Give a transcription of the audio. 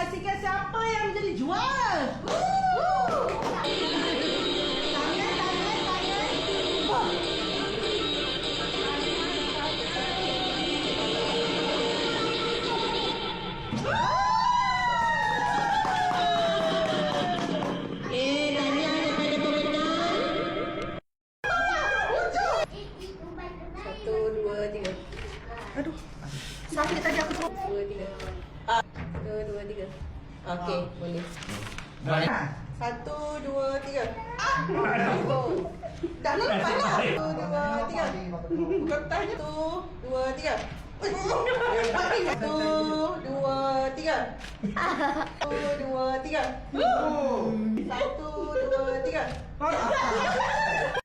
saksikan siapa yang menjadi juara. Satu, dua, tiga. Aduh, sakit tadi aku tu. Dua, tiga. Satu, dua, tiga. Okey, boleh. Satu, dua, tiga. Dah lah, lepas lah. Satu, dua, tiga. Bukan tanya. Satu, dua, tiga. Satu, dua, tiga. Satu, dua, tiga. Satu, dua, tiga.